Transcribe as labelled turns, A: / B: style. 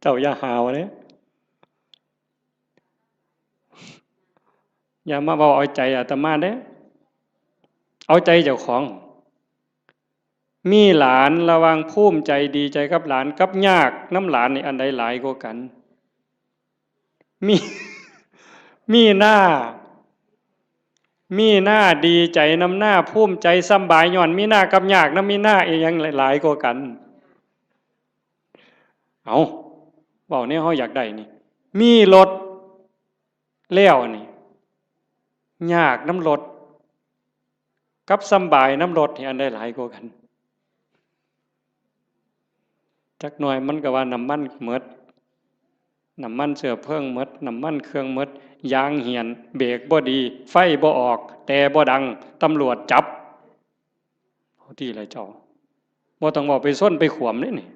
A: เจ้าอย่าหาวเนี่ยอย่ามาบอกเอาใจอาตมาเด้เอาใจเจ้าของมีหลานระวังภูมิใจดีใจกับหลานกับยากน้ำหลานนี่อันใดหลายกว่ากันมีมีหน้าดีใจน้ำหน้าภูมิใจสบายย่อนมีหน้ากับยากน้ำมีหน้าเองหลายกว่ากันเอาบอกเนี่ยเขาอยากได้นี่มีรถเลี้ยวนี่ยากน้ำรถกับสบายน้ำรถนี่อันใดหลายกว่ากันจักหน่อยมันก็ว่าน้ำมันหมดน้ำมันเชื้อเพลิงหมดน้ำมันเครื่องหมดยางเหียนเบรกบ่ดีไฟบ่ออกแต่บ่ดังตำรวจจับเอาที่ไรเจ้าบ่ต้องบอกไปส้นไปขวมนี่